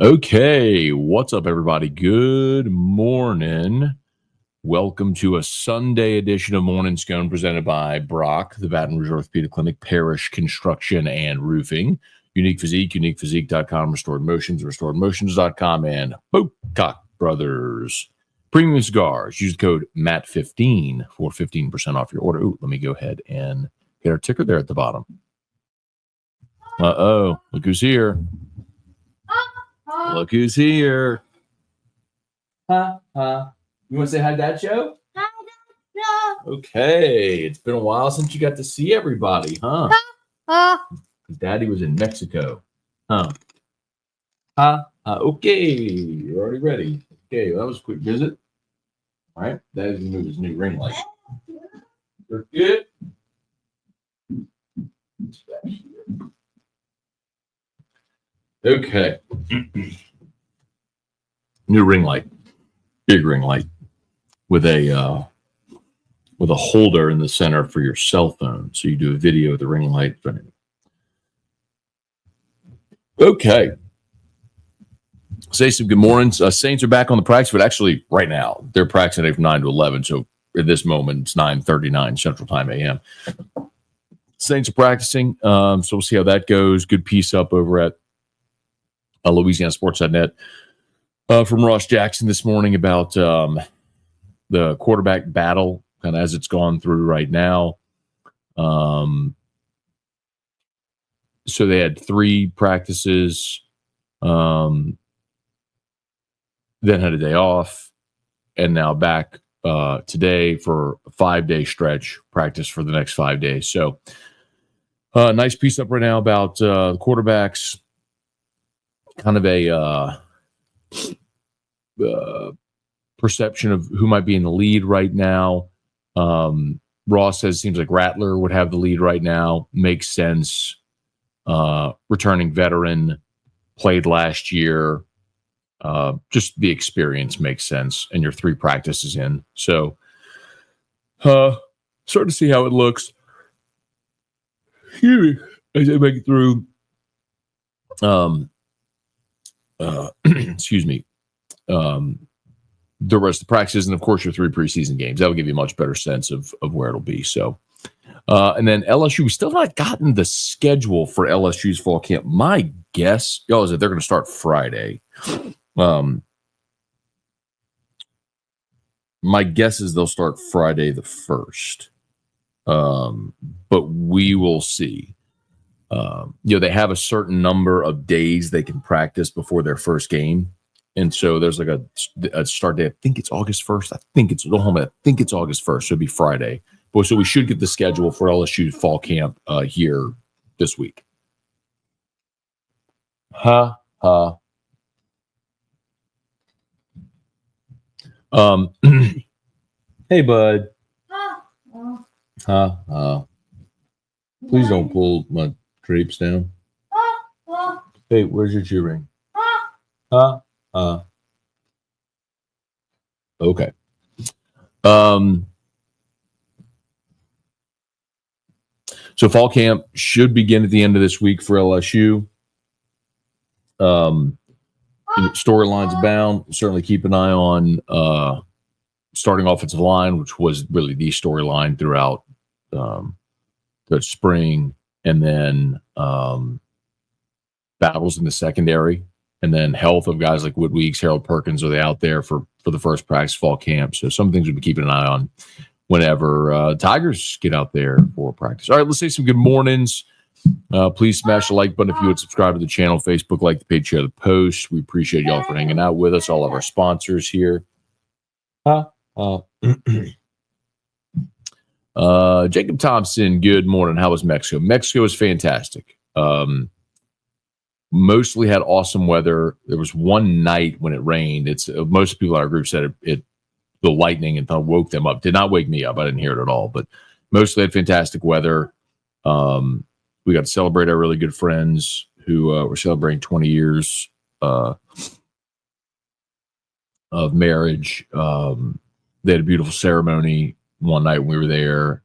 Okay, what's up, everybody? Good morning. Welcome to a Sunday edition of Morning Scone presented by Brock, the Baton Rouge Orthopedic Clinic, Parish Construction and Roofing, Unique Physique, uniquephysique.com, Restored Motions, restoredmotions.com, and Bocock Brothers. Premium Cigars. Use the code MAT15 for 15% off your order. Ooh, let me go ahead and get our ticker there at the bottom. Uh-oh, look who's here. Look who's here. You want to say hi to Dad, Joe? Okay, it's been a while since you got to see everybody, huh? Daddy was in Mexico, huh? Okay, you're already ready. Okay, well, that was a quick visit. All right, Daddy's gonna move his new ring light. We're good. Okay. New ring light, big ring light with a holder in the center for your cell phone, so you do a video of the ring light. Okay. Say some good mornings. Saints are back on the practice, but actually right now they're practicing from 9 to 11. So at this moment it's 9:39 Central Time a.m. Saints are practicing, so we'll see how that goes. Good piece up over at LouisianaSports.net from Ross Jackson this morning about the quarterback battle, kind of as it's gone through right now. So they had 3 practices, then had a day off, and now back today for a 5-day stretch practice for the next 5 days. So nice piece up right now about the quarterbacks, kind of a perception of who might be in the lead right now. Ross says it seems like Rattler would have the lead right now. Makes sense. Returning veteran, played last year. Just the experience makes sense, and your 3 practices in. So start to see how it looks. Excuse me, as I make it through excuse me, the rest of the practices, and of course your 3 preseason games. That will give you a much better sense of where it'll be. So, and then LSU, we still not gotten the schedule for LSU's fall camp. My guess, is that they're going to start Friday. My guess is they'll start Friday the 1st. But we will see. They have a certain number of days they can practice before their first game. And so there's like a start date. I think it's August 1st. I think it's August 1st. So it'll be Friday. But so we should get the schedule for LSU fall camp here this week. Hey, bud. Please don't pull my drapes down. Hey, where's your shoe ring? Okay. So fall camp should begin at the end of this week for LSU. Storylines abound. Certainly keep an eye on starting offensive line, which was really the storyline throughout the spring, and then battles in the secondary, and then health of guys like Wood Weeks, Harold Perkins. Are they out there for the first practice fall camp? So some things we'll be keeping an eye on whenever Tigers get out there for practice. All right, let's say some good mornings. Please smash the like button if you would subscribe to the channel, Facebook, like the page, share the post. We appreciate y'all for hanging out with us, all of our sponsors here. Jacob Thompson, good morning. How was Mexico? Mexico was fantastic. Mostly had awesome weather. There was one night when it rained. It's most people in our group said the lightning and thunder woke them up. Did not wake me up. I didn't hear it at all, but mostly had fantastic weather. We got to celebrate our really good friends who were celebrating 20 years of marriage. They had a beautiful ceremony one night when we were there.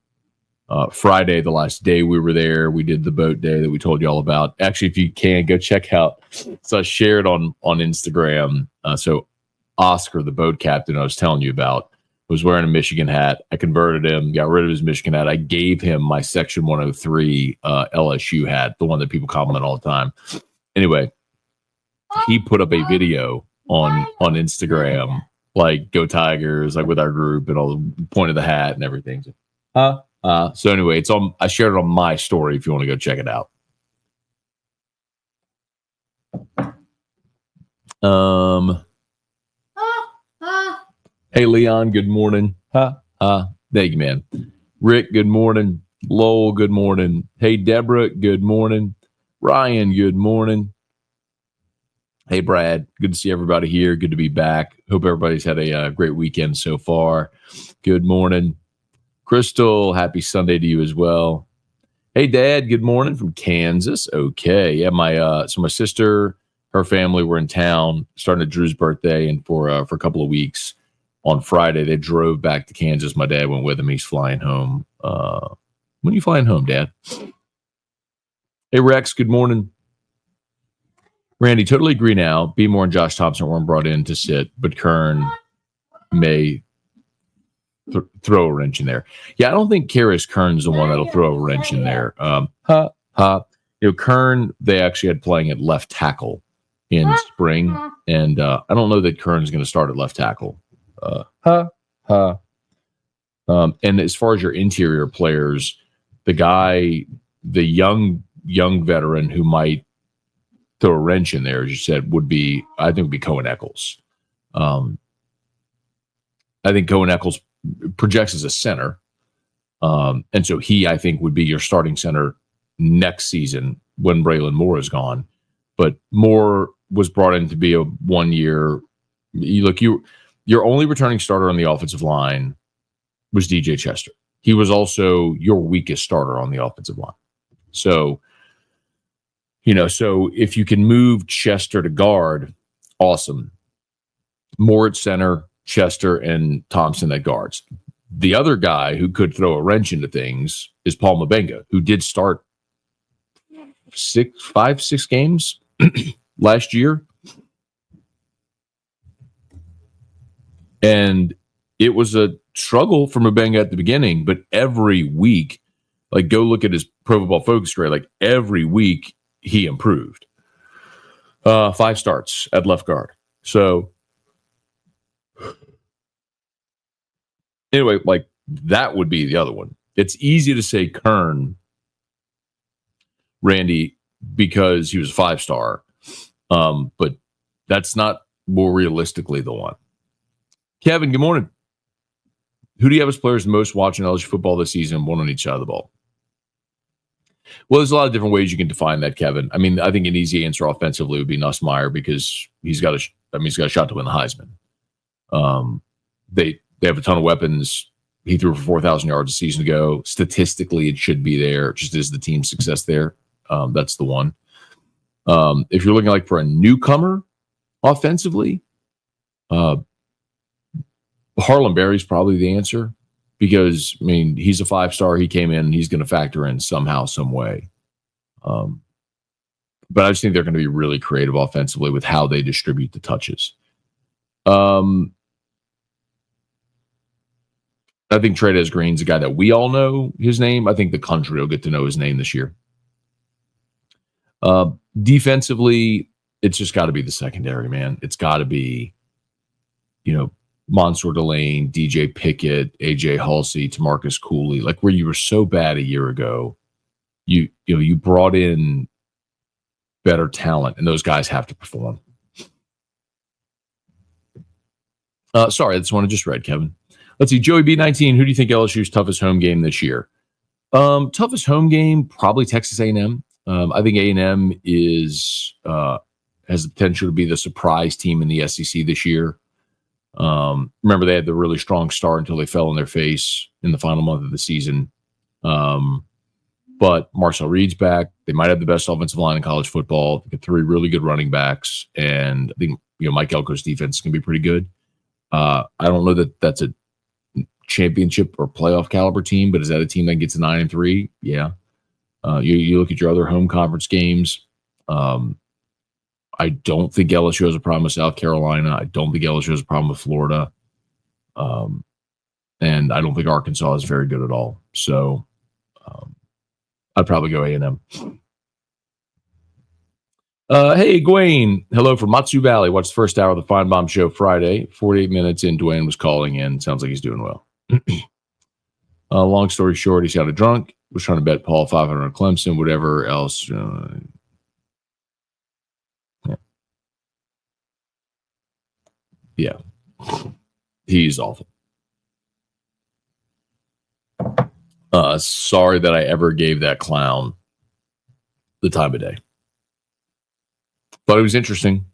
Friday, the last day we were there, we did the boat day that we told you all about. Actually, if you can, go check out. So I shared on Instagram. So Oscar, the boat captain I was telling you about, was wearing a Michigan hat. I converted him, got rid of his Michigan hat. I gave him my Section 103 LSU hat, the one that people compliment all the time. Anyway, he put up a video on Instagram, like "Go Tigers," like with our group and all the point of the hat and everything. So anyway, it's on. I shared it on my story if you want to go check it out. Hey Leon, good morning. Thank you, man. Rick, good morning. Lowell, good morning. Hey Deborah, good morning. Ryan, good morning. Hey Brad, good to see everybody here. Good to be back. Hope everybody's had a great weekend so far. Good morning. Crystal, happy Sunday to you as well. Hey Dad, good morning from Kansas. Okay, yeah, my sister, her family were in town starting at Drew's birthday, and for a couple of weeks on Friday they drove back to Kansas. My dad went with him. He's flying home. When are you flying home, Dad? Hey Rex, good morning. Randy, totally agree now. Beemore and Josh Thompson weren't brought in to sit, but Kern may throw a wrench in there. Yeah, I don't think Karis Kern's the one that'll throw a wrench in there. Kern, they actually had playing at left tackle in spring, and I don't know that Kern's going to start at left tackle. And as far as your interior players, the young veteran who might throw a wrench in there, as you said, would be Cohen Eccles. I think Cohen Eccles projects as a center. And so he, I think, would be your starting center next season when Braylon Moore is gone. But Moore was brought in to be a 1 year. Your only returning starter on the offensive line was DJ Chester. He was also your weakest starter on the offensive line. So, so if you can move Chester to guard, awesome. Moore at center, Chester and Thompson at guards. The other guy who could throw a wrench into things is Paul Mabenga, who did start 6 games last year. And it was a struggle for Mabenga at the beginning, but every week, like go look at his Pro Football Focus grade, like every week he improved. 5 starts at left guard. So anyway, like that would be the other one. It's easy to say Kern, Randy, because he was a 5-star. But that's not more realistically the one. Kevin, good morning. Who do you have as players most watching LSU football this season, one on each side of the ball? Well, there's a lot of different ways you can define that, Kevin. I mean, I think an easy answer offensively would be Nussmeier because he's got a shot to win the Heisman. They have a ton of weapons. He threw for 4,000 yards a season ago. Statistically, it should be there. It just is the team's success there. That's the one. If you're looking like for a newcomer offensively, Harlem Berry's probably the answer because, I mean, he's a 5-star. He came in and he's going to factor in somehow, some way. But I just think they're going to be really creative offensively with how they distribute the touches. I think Trey'Dez Green's a guy that we all know his name. I think the country will get to know his name this year. Defensively, it's just got to be the secondary, man. It's got to be, Mansour Delane, DJ Pickett, AJ Halsey, Tamarcus Cooley, like where you were so bad a year ago. You brought in better talent, and those guys have to perform. Sorry, that's one I just read, Kevin. Let's see, Joey B19, who do you think LSU's toughest home game this year? Toughest home game, probably Texas A&M. I think A&M has the potential to be the surprise team in the SEC this year. Remember, they had the really strong start until they fell on their face in the final month of the season. But Marcel Reed's back. They might have the best offensive line in college football. They got 3 really good running backs, and I think Mike Elko's defense is going to be pretty good. I don't know that that's a championship or playoff caliber team, but is that a team that gets a 9-3? Yeah. You look at your other home conference games. I don't think LSU has a problem with South Carolina. I don't think LSU has a problem with Florida. And I don't think Arkansas is very good at all. So I'd probably go A&M. Hey, Dwayne. Hello from Matsu Valley. Watched the first hour of the Fine Bomb Show Friday. 48 minutes in, Dwayne was calling in. Sounds like he's doing well. Long story short, he sounded drunk. Was trying to bet Paul 500 on Clemson, whatever else. Yeah. He's awful. Sorry that I ever gave that clown the time of day. But it was interesting.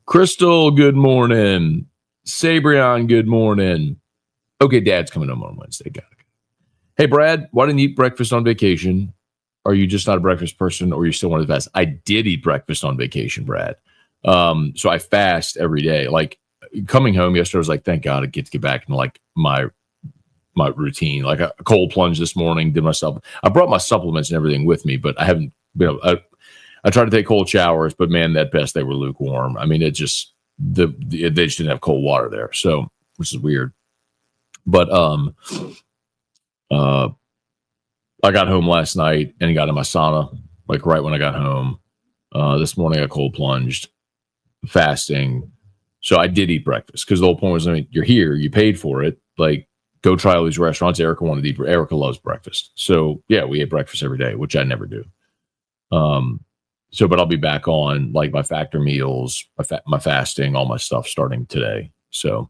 Crystal, good morning. Sabrion, good morning. Okay, Dad's coming home on Wednesday. Got it. Hey, Brad, why didn't you eat breakfast on vacation? Are you just not a breakfast person, or you still one of the best? I did eat breakfast on vacation, Brad. So I fast every day. Like coming home yesterday, I was like, thank God I get to get back into like my routine. Like a cold plunge this morning, I brought my supplements and everything with me, but I haven't been. I tried to take cold showers, but man, at best they were lukewarm. I mean, they just didn't have cold water there, so which is weird. But I got home last night and got in my sauna like right when I got home. This morning I cold plunged, fasting. So I did eat breakfast because the whole point was, I mean, you're here, you paid for it. Like, go try all these restaurants. Erica wanted to eat. Erica loves breakfast. So yeah, we ate breakfast every day, which I never do. But I'll be back on like my factor meals, my fasting, all my stuff starting today. So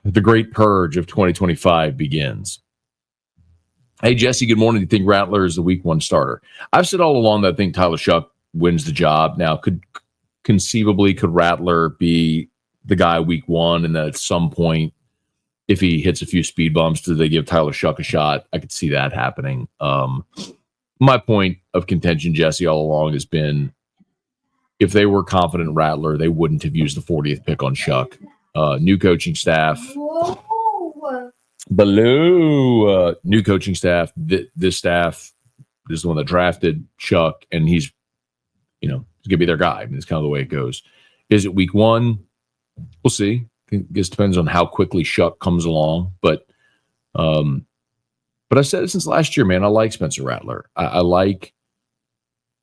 the great purge of 2025 begins. Hey, Jesse, good morning. Do you think Rattler is the week 1 starter? I've said all along that I think Tyler Shuck wins the job. Now, could Rattler be the guy week 1, and then at some point, if he hits a few speed bumps, do they give Tyler Shuck a shot? I could see that happening. My point of contention, Jesse, all along has been, if they were confident in Rattler, they wouldn't have used the 40th pick on Shuck. New coaching staff. New coaching staff. This staff is the one that drafted Shuck, and he's going to be their guy. I mean, it's kind of the way it goes. Is it week 1? We'll see. I guess it depends on how quickly Shuck comes along. But I've said it since last year, man. I like Spencer Rattler. I like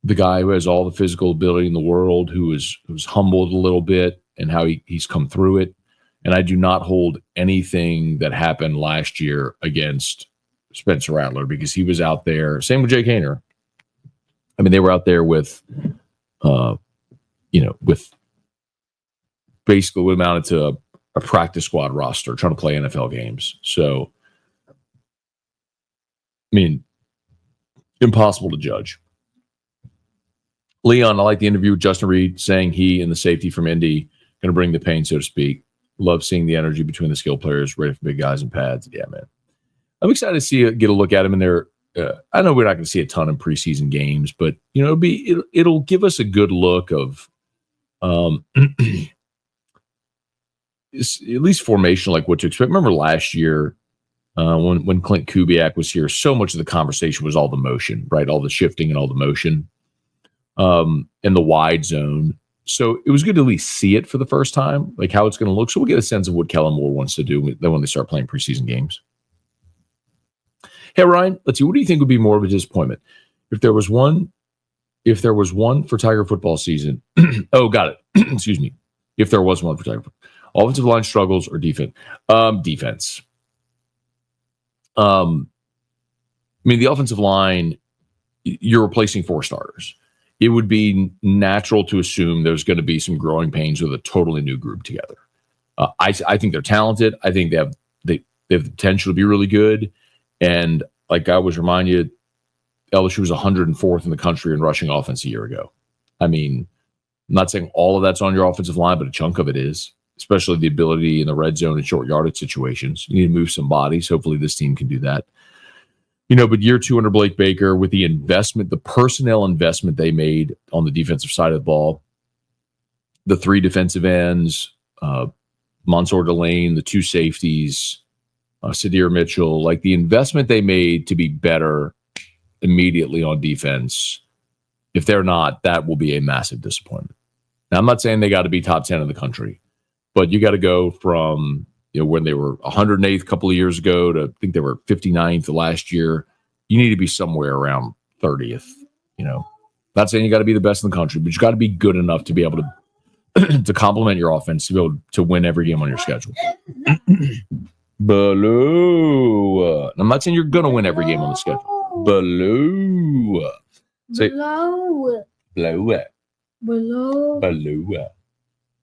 the guy who has all the physical ability in the world, who's humbled a little bit, and how he's come through it. And I do not hold anything that happened last year against Spencer Rattler, because he was out there. Same with Jake Haener. I mean, they were out there with basically what amounted to a practice squad roster trying to play NFL games. So, I mean, impossible to judge. Leon, I like the interview with Justin Reed saying he and the safety from Indy going to bring the pain, so to speak. Love seeing the energy between the skill players, ready for big guys and pads. Yeah, man. I'm excited to get a look at him in there. I know we're not going to see a ton in preseason games, but it'll give us a good look of at least formation, like what to expect. Remember last year when Clint Kubiak was here, so much of the conversation was all the motion, right? All the shifting and all the motion in the wide zone. So it was good to at least see it for the first time, like how it's going to look. So we'll get a sense of what Kellen Moore wants to do when they start playing preseason games. Hey, Ryan, let's see. What do you think would be more of a disappointment? If there was one for Tiger football season. Oh, got it. Excuse me. If there was one for Tiger football. Offensive line struggles or defense? Defense. I mean, the offensive line, you're replacing 4 starters. It would be natural to assume there's going to be some growing pains with a totally new group together. I think they're talented. I think they have the potential to be really good. And like I was reminding you, LSU was 104th in the country in rushing offense a year ago. I mean, I'm not saying all of that's on your offensive line, but a chunk of it is, especially the ability in the red zone and short yardage situations. You need to move some bodies. Hopefully this team can do that. But year 2 under Blake Baker, with the investment, the personnel investment they made on the defensive side of the ball, the 3 defensive ends, Mansour Delane, the two safeties, Sadir Mitchell, like the investment they made to be better immediately on defense. If they're not, that will be a massive disappointment. Now, I'm not saying they got to be top 10 in the country, but you got to go from, when they were 108th a couple of years ago to I think they were 59th last year. You need to be somewhere around 30th. Not saying you got to be the best in the country, but you got to be good enough to be able to to complement your offense, to be able to win every game on your schedule. Below. I'm not saying you're going to win every game on the schedule. Below. Say, below.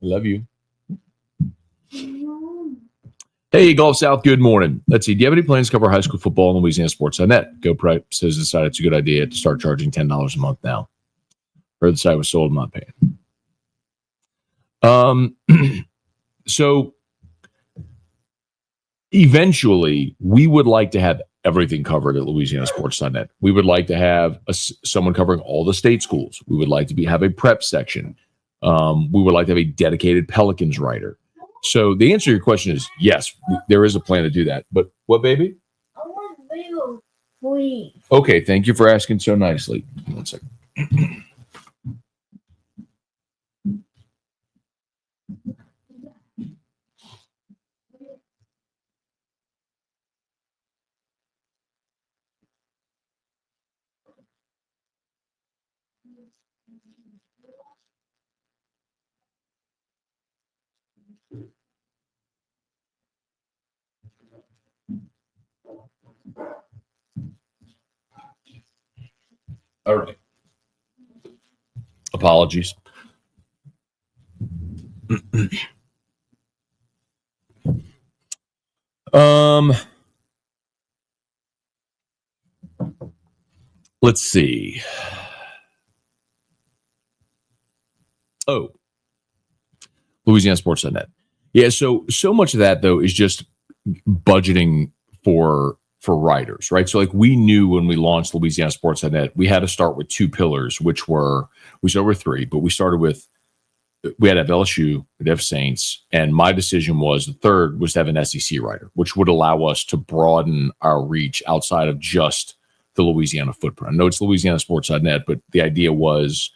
Love you. Hey, Gulf South, good morning. Let's see. Do you have any plans to cover high school football in Louisiana Sports.net? GoPro says the site it's a good idea to start charging $10 a month now. Heard the site was sold, I'm not paying. So eventually, we would like to have everything covered at Louisiana Sports.net. We would like to have someone covering all the state schools. We would like to have a prep section. We would like to have a dedicated Pelicans writer. So the answer to your question is yes, there is a plan to do that. But what, baby? I want video, please. Okay, thank you for asking so nicely. 1 second. All right. Apologies. Let's see. Oh, Louisiana Sports.net. Yeah, so much of that, though, is just budgeting for writers, right? So, like, we knew when we launched Louisiana Sports.net, we had to start with two pillars, we started with three, but we had to have LSU, we'd have Saints, and my decision was the third was to have an SEC writer, which would allow us to broaden our reach outside of just the Louisiana footprint. I know it's Louisiana Sports.net, but the idea was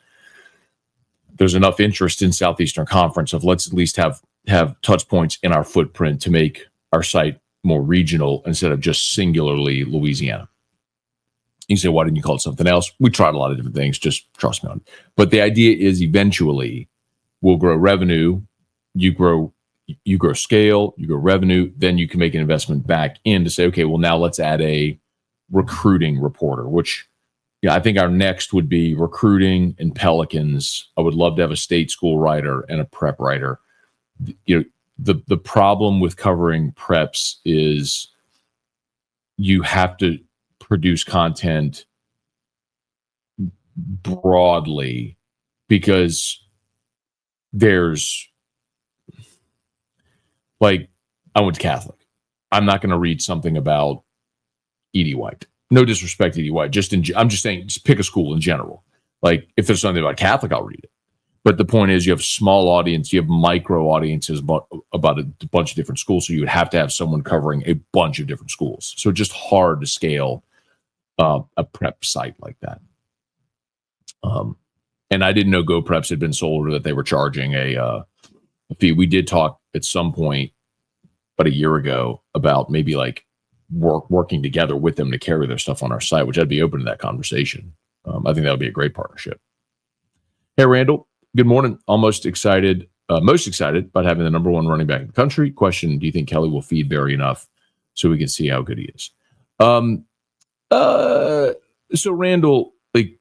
there's enough interest in Southeastern Conference of let's at least have touch points in our footprint to make our site more regional instead of just singularly Louisiana. You say, why didn't you call it something else? We tried a lot of different things, just trust me on it. But the idea is eventually we'll grow revenue, you grow scale, you grow revenue, then you can make an investment back in to say, okay, well, now let's add a recruiting reporter, which I think our next would be recruiting and Pelicans. I would love to have a state school writer and a prep writer. The problem with covering preps is you have to produce content broadly because there's like, I went to Catholic. I'm not going to read something about Edie White. No disrespect to Edie White. I'm just saying, just pick a school in general. Like, if there's something about Catholic, I'll read it. But the point is, you have small audience, you have micro audiences about a bunch of different schools. So you would have to have someone covering a bunch of different schools. So it's just hard to scale a prep site like that. And I didn't know GoPreps had been sold or that they were charging a fee. We did talk at some point about a year ago about maybe like working together with them to carry their stuff on our site, which I'd be open to that conversation. I think that would be a great partnership. Hey, Randall, good morning. Most excited about having the number one running back in the country. Question, do you think Kelly will feed Barry enough so we can see how good he is? So Randall, like,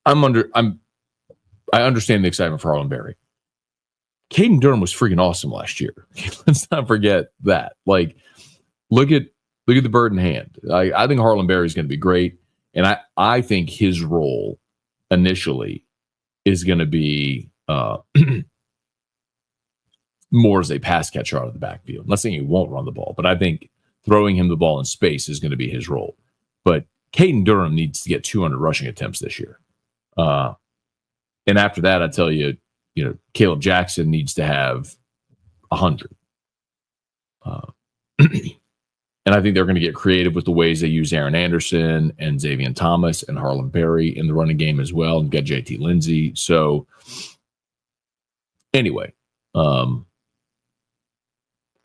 I understand the excitement for Harlan Berry. Caden Durham was freaking awesome last year. Let's not forget that. Like, look at the bird in hand. I think Harlan Berry is going to be great, and I think his role initially is going to be more as a pass catcher out of the backfield. I'm not saying he won't run the ball, but I think throwing him the ball in space is going to be his role. But Caden Durham needs to get 200 rushing attempts this year. And after that, I tell you, Caleb Jackson needs to have 100. And I think they're going to get creative with the ways they use Aaron Anderson and Xavier Thomas and Harlan Berry in the running game as well, and get JT Lindsey. So anyway, I'm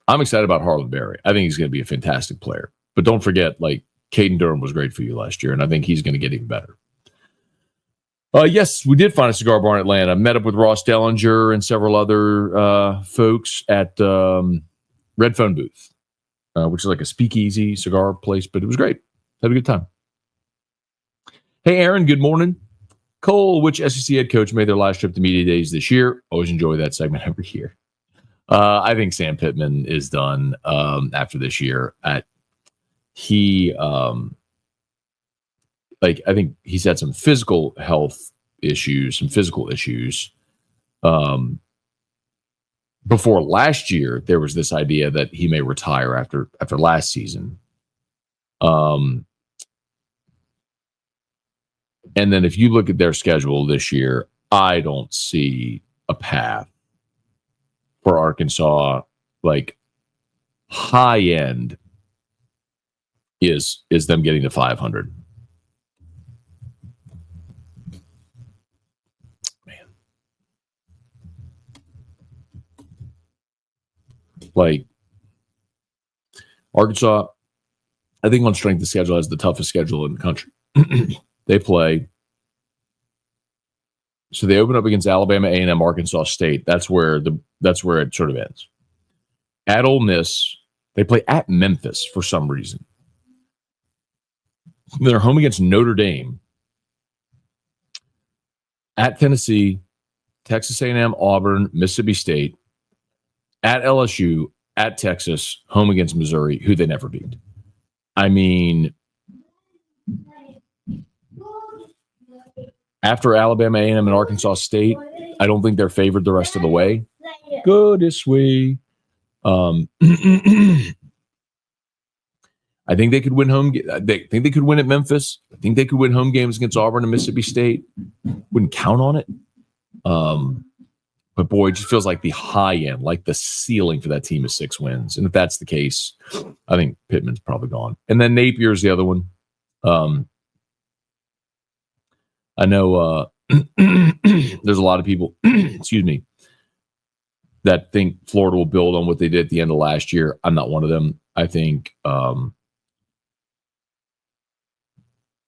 excited about Harlan Berry. I think he's going to be a fantastic player. But don't forget, like, Caden Durham was great for you last year, and I think he's going to get even better. Yes, we did find a cigar bar in Atlanta. Met up with Ross Dellinger and several other folks at Red Phone Booth, which is like a speakeasy cigar place, but it was great. Had a good time. Hey, Aaron, good morning. Cole, which SEC head coach made their last trip to media days this year? Always enjoy that segment every year. I think Sam Pittman is done after this year. I think he's had some physical health issues, some physical issues. Before last year, there was this idea that he may retire after last season. And then if you look at their schedule this year, I don't see a path for Arkansas. Like, high end is them getting to 500. Man. Like, Arkansas, I think on strength of schedule, has the toughest schedule in the country. They play. So they open up against Alabama, A&M, Arkansas State. That's where it sort of ends. At Ole Miss, they play at Memphis for some reason. They're home against Notre Dame. At Tennessee, Texas A&M, Auburn, Mississippi State. At LSU, at Texas, home against Missouri, who they never beat. I mean, after Alabama, A&M, and Arkansas State, I don't think they're favored the rest of the way. Go this way. I think they could win home. They think they could win at Memphis. I think they could win home games against Auburn and Mississippi State. Wouldn't count on it. But boy, it just feels like the high end, like the ceiling for that team is 6 wins. And if that's the case, I think Pittman's probably gone. And then Napier's the other one. I know there's a lot of people, excuse me, that think Florida will build on what they did at the end of last year. I'm not one of them. I think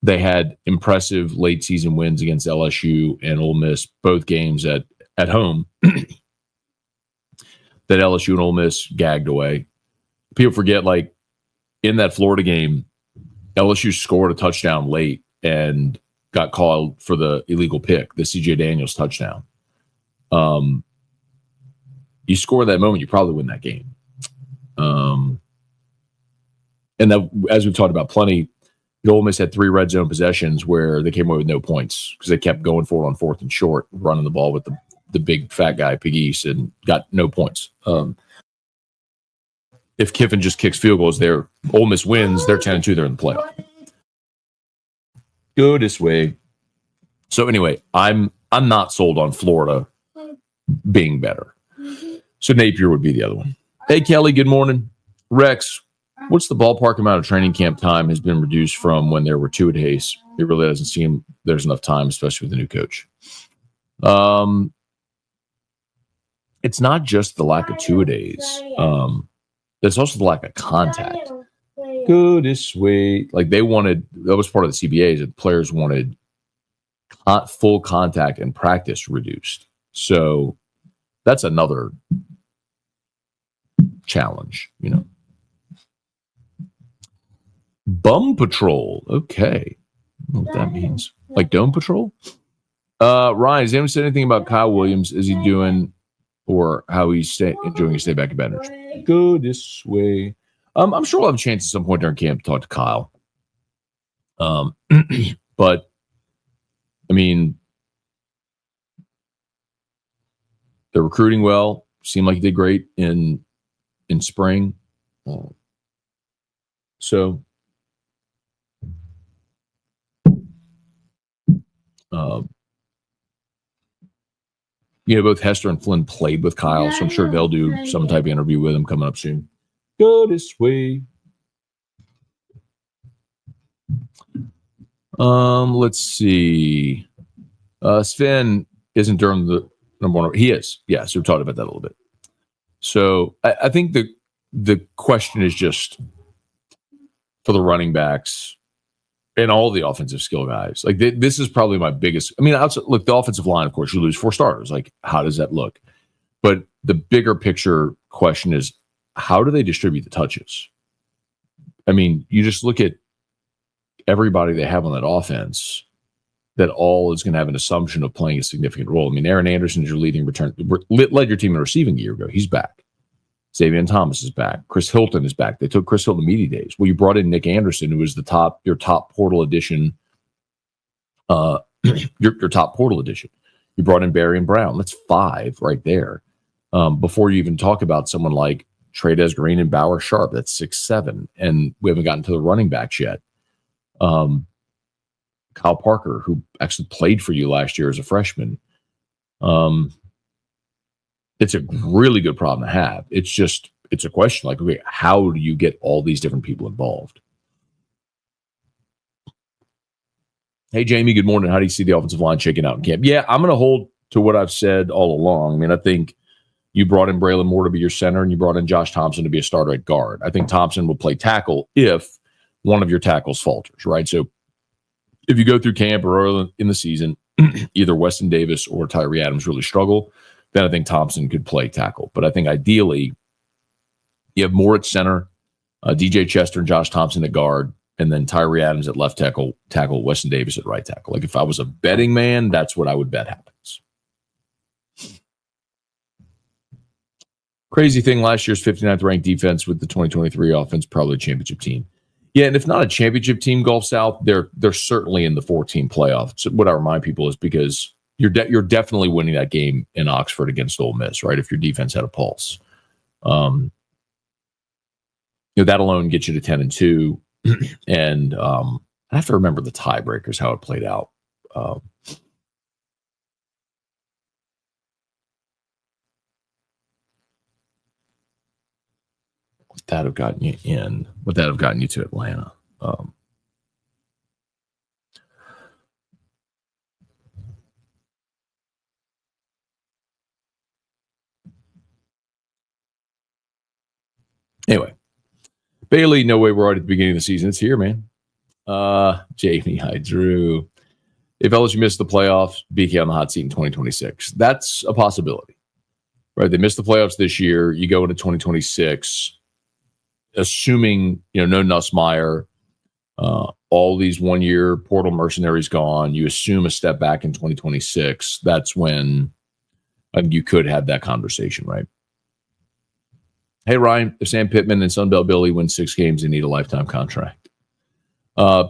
they had impressive late season wins against LSU and Ole Miss, both games at home that LSU and Ole Miss gagged away. People forget, like, in that Florida game, LSU scored a touchdown late and got called for the illegal pick, the CJ Daniels touchdown. You score that moment, you probably win that game. And that, as we've talked about plenty, Ole Miss had 3 red zone possessions where they came away with no points because they kept going for it on 4th and short, running the ball with the big fat guy, Pig East, and got no points. If Kiffin just kicks field goals there, Ole Miss wins, they're 10-2, they're in the playoff. Go this way. So anyway, I'm not sold on Florida being better. So Napier would be the other one. Hey, Kelly, good morning. Rex, what's the ballpark amount of training camp time has been reduced from when there were 2-a-days? It really doesn't seem there's enough time, especially with the new coach. It's not just the lack of 2-a-days. There's also the lack of contact. Go this way. Like, they wanted, that was part of the CBAs, that players wanted full contact and practice reduced. So that's another challenge, you know. Bum Patrol. Okay. I don't know what that means. Like Dome Patrol? Ryan, has anyone said anything about Kyle Williams? Is he doing, or how he's enjoying his stay back in Baton Rouge? Go this way. I'm sure we'll have a chance at some point during camp to talk to Kyle. But, I mean, they're recruiting well. Seemed like he did great in spring. So, both Hester and Flynn played with Kyle, so I'm sure they'll do some type of interview with him coming up soon. Go this way. Let's see. Sven isn't during the number one. He is. Yeah, so we talked about that a little bit. So I think the question is just for the running backs and all the offensive skill guys. Like this is probably my biggest. I mean, look, the offensive line, of course, you lose 4 starters. Like, how does that look? But the bigger picture question is, how do they distribute the touches? I mean, you just look at everybody they have on that offense. That all is going to have an assumption of playing a significant role. I mean, Aaron Anderson is your leading return, led your team in receiving a year ago. He's back. Xavier Thomas is back. Chris Hilton is back. They took Chris Hilton media days. Well, you brought in Nick Anderson, who was your top portal addition. Your top portal addition. You brought in Barry and Brown. That's 5 right there. Before you even talk about someone like Trey Green and Bauer Sharp, that's 6, 7, and we haven't gotten to the running backs yet. Kyle Parker, who actually played for you last year as a freshman. It's a really good problem to have. It's a question like, okay, how do you get all these different people involved? Hey, Jamie, good morning. How do you see the offensive line shaking out in camp? Yeah, I'm going to hold to what I've said all along. I mean, I think you brought in Braylon Moore to be your center, and you brought in Josh Thompson to be a starter at guard. I think Thompson will play tackle if one of your tackles falters, right? So if you go through camp or early in the season, either Weston Davis or Tyree Adams really struggle, then I think Thompson could play tackle. But I think ideally you have Moore at center, DJ Chester and Josh Thompson at guard, and then Tyree Adams at left tackle, Weston Davis at right tackle. Like if I was a betting man, that's what I would bet happens. Crazy thing, last year's 59th ranked defense with the 2023 offense, probably a championship team. Yeah, and if not a championship team, Gulf South, they're certainly in the 14 playoffs. So what I remind people is because you're definitely winning that game in Oxford against Ole Miss, right? If your defense had a pulse, that alone gets you to 10-2, and I have to remember the tiebreakers, how it played out. Would that have gotten you in? Would that have gotten you to Atlanta? Anyway, Bailey, no way we're right at the beginning of the season. It's here, man. Jamie, hi, Drew. If LSU missed the playoffs, BK on the hot seat in 2026. That's a possibility, right? They missed the playoffs this year. You go into 2026, assuming, no Nussmeier, all these one-year portal mercenaries gone, you assume a step back in 2026. That's when you could have that conversation, right? Hey, Ryan, if Sam Pittman and Sunbelt Billy win 6 games, they need a lifetime contract.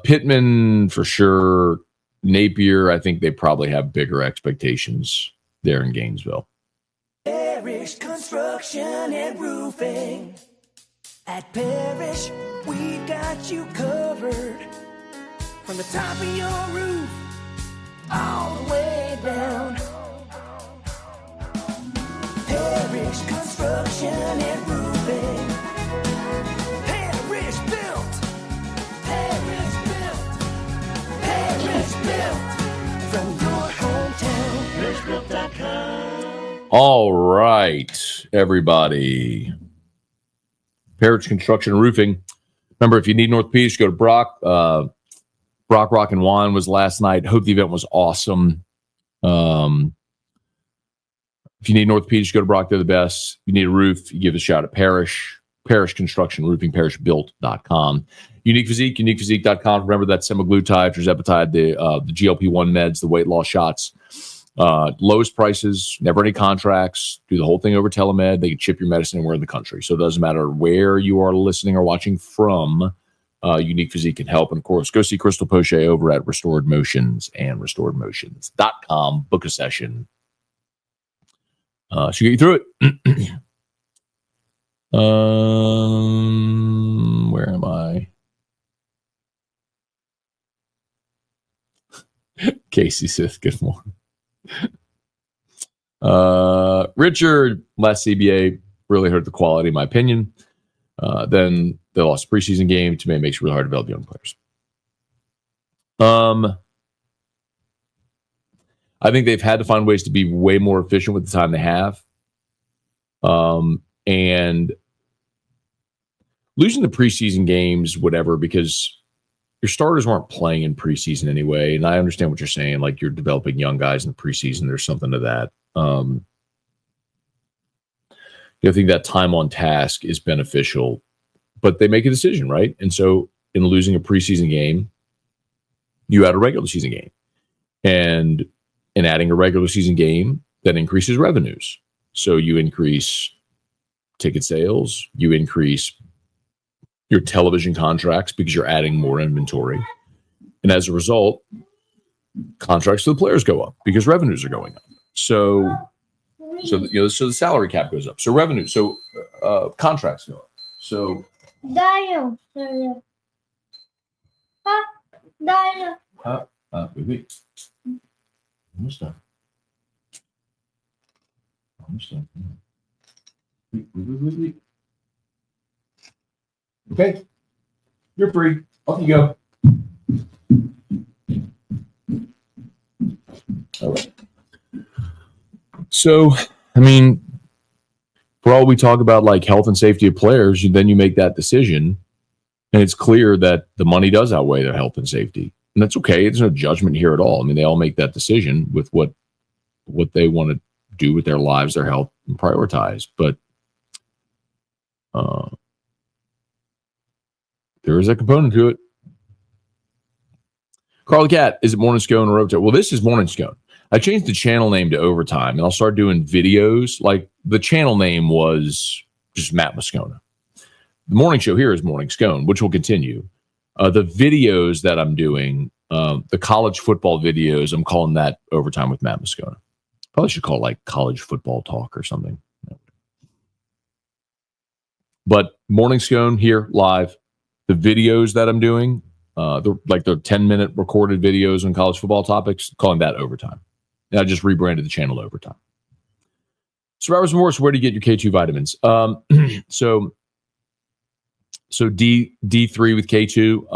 Pittman, for sure. Napier, I think they probably have bigger expectations there in Gainesville. Parish Construction and Roofing. At Parish, we've got you covered. From the top of your roof, all the way down. Parish Construction and Roofing. Parish built. Parish built. Parish built. From your hometown. ParishBuilt.com. All right, everybody. Parish Construction and Roofing. Remember, if you need North Beach, go to Brock. Brock Rock and Wine was last night. Hope the event was awesome. If you need North Beach, go to Brock. They're the best. If you need a roof, you give a shout at Parish. Parish Construction Roofing, ParishBuilt.com. Unique Physique, UniquePhysique.com. Remember that semaglutide, tirzepatide, the GLP-1 meds, the weight loss shots. Lowest prices, never any contracts. Do the whole thing over telemed. They can ship your medicine anywhere in the country. So it doesn't matter where you are listening or watching from. Unique Physique can help. And of course, go see Crystal Poche over at Restored Motions and RestoredMotions.com. Book a session. She'll get you through it. Where am I? Casey Sith, good morning. Richard, last CBA really hurt the quality, in my opinion. Then they lost a preseason game, which makes it really hard to develop young players. I think they've had to find ways to be way more efficient with the time they have. And losing the preseason games, whatever, because your starters weren't playing in preseason anyway. And I understand what you're saying. Like, you're developing young guys in the preseason. There's something to that. I think that time on task is beneficial, but they make a decision, right? And so in losing a preseason game, you add a regular season game. And in adding a regular season game, that increases revenues. So you increase ticket sales, you increase your television contracts because you're adding more inventory. And as a result, contracts to the players go up because revenues are going up. So the salary cap goes up. So revenue, contracts go up. So wait. Almost done. Wait. Okay. You're free. Off you go. All right. So, I mean, for all we talk about like health and safety of players, then you make that decision, and it's clear that the money does outweigh their health and safety. And that's okay. There's no judgment here at all. I mean, they all make that decision with what they want to do with their lives, their health, and prioritize. But there is a component to it. Carl the Cat, is it Morning Scone or Overtime? Well, this is Morning Scone. I changed the channel name to Overtime, and I'll start doing videos. Like, the channel name was just Matt Moscona. The morning show here is Morning Scone, which will continue. The videos that I'm doing, the college football videos, I'm calling that Overtime with Matt Moscona. Probably should call it like College Football Talk or something. But Morning Scone here live. The videos that I'm doing, the 10-minute recorded videos on college football topics, calling that Overtime. And I just rebranded the channel Overtime. Survivor's Remorse, where do you get your K2 vitamins? So D3 with K2,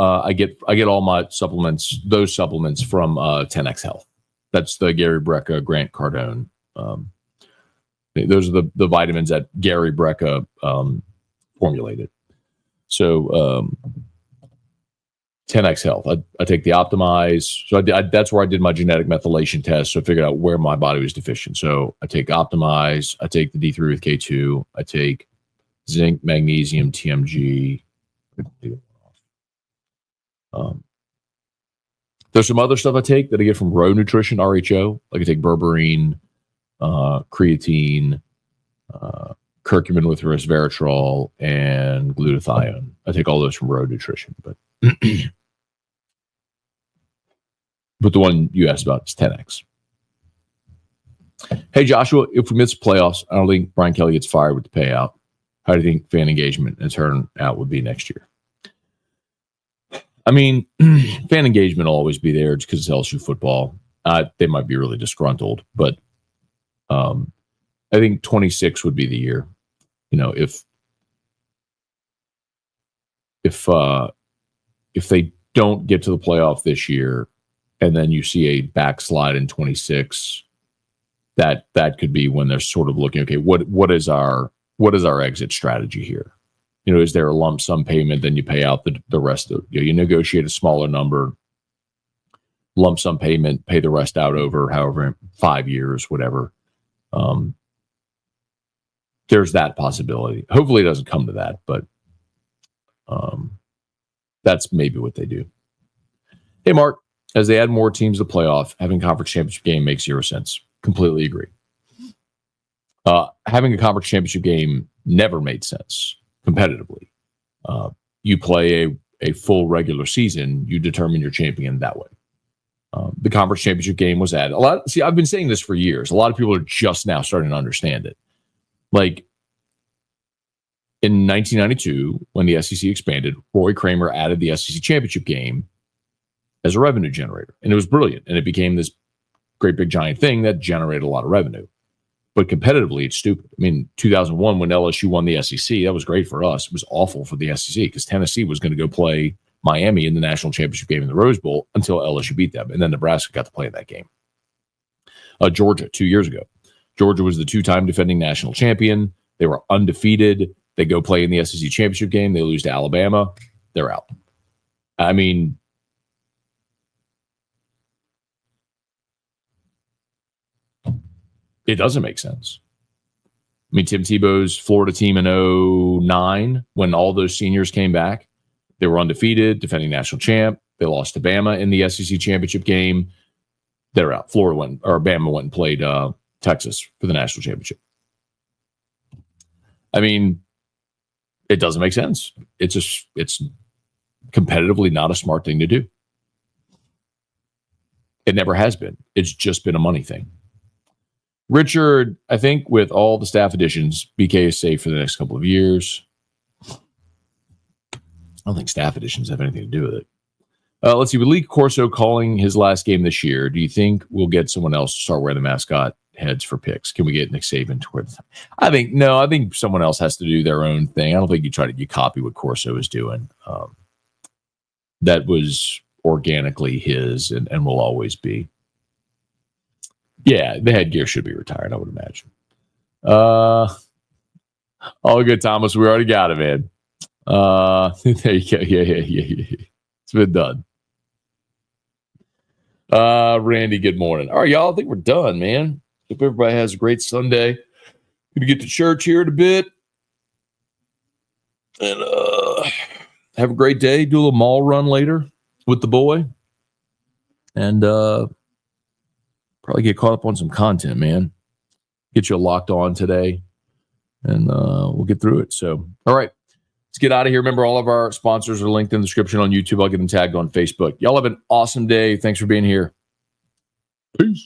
I get all my supplements, those supplements from 10X Health. That's the Gary Brecka, Grant Cardone. Those are the vitamins that Gary Brecka formulated. So 10X Health. I take the Optimize. So that's where I did my genetic methylation test. So I figured out where my body was deficient. So I take Optimize. I take the D3 with K2. I take zinc, magnesium, TMG. There's some other stuff I take that I get from Row Nutrition, RHO. Like I take berberine, creatine, curcumin with resveratrol, and glutathione. I take all those from Row Nutrition, but the one you asked about is 10X. Hey, Joshua, if we miss playoffs, I don't think Brian Kelly gets fired with the payout. How do you think fan engagement and turnout would be next year? I mean, fan engagement will always be there just because it's LSU football. They might be really disgruntled, but I think 26 would be the year. You know, if they don't get to the playoff this year, and then you see a backslide in 26, that could be when they're sort of looking, okay, what is our exit strategy here? You know, is there a lump sum payment? Then you pay out the rest of, you negotiate a smaller number, lump sum payment, pay the rest out over however 5 years, whatever. There's that possibility. Hopefully it doesn't come to that, but that's maybe what they do. Hey, Mark, as they add more teams to playoff, having conference championship game makes zero sense. Completely agree. Having a conference championship game never made sense competitively. You play a full regular season, you determine your champion that way. The conference championship game was added. I've been saying this for years. A lot of people are just now starting to understand it. Like in 1992, when the SEC expanded, Roy Kramer added the SEC championship game as a revenue generator. And it was brilliant. And it became this great big giant thing that generated a lot of revenue. But competitively, it's stupid. I mean, 2001 when LSU won the SEC, that was great for us. It was awful for the SEC because Tennessee was going to go play Miami in the national championship game in the Rose Bowl until LSU beat them. And then Nebraska got to play in that game. Georgia, 2 years ago. Georgia was the two-time defending national champion. They were undefeated. They go play in the SEC championship game. They lose to Alabama. They're out. I mean, it doesn't make sense. I mean, Tim Tebow's Florida team in 2009, when all those seniors came back, they were undefeated, defending national champ. They lost to Bama in the SEC championship game. They're out. Bama went and played Texas for the national championship. I mean, it doesn't make sense. It's competitively not a smart thing to do. It never has been. It's just been a money thing. Richard, I think with all the staff additions, BK is safe for the next couple of years. I don't think staff additions have anything to do with it. Let's see. With Lee Corso calling his last game this year, do you think we'll get someone else to start wearing the mascot heads for picks? Can we get Nick Saban to wear them? I think someone else has to do their own thing. I don't think you copy what Corso is doing. That was organically his and will always be. Yeah, the headgear should be retired, I would imagine. All good, Thomas. We already got it, man. There you go. Yeah. It's been done. Randy, good morning. All right, y'all. I think we're done, man. Hope everybody has a great Sunday. Gonna get to church here in a bit. And have a great day. Do a little mall run later with the boy. And probably get caught up on some content, man. Get you locked on today. And we'll get through it. So, all right. Let's get out of here. Remember, all of our sponsors are linked in the description on YouTube. I'll get them tagged on Facebook. Y'all have an awesome day. Thanks for being here. Peace.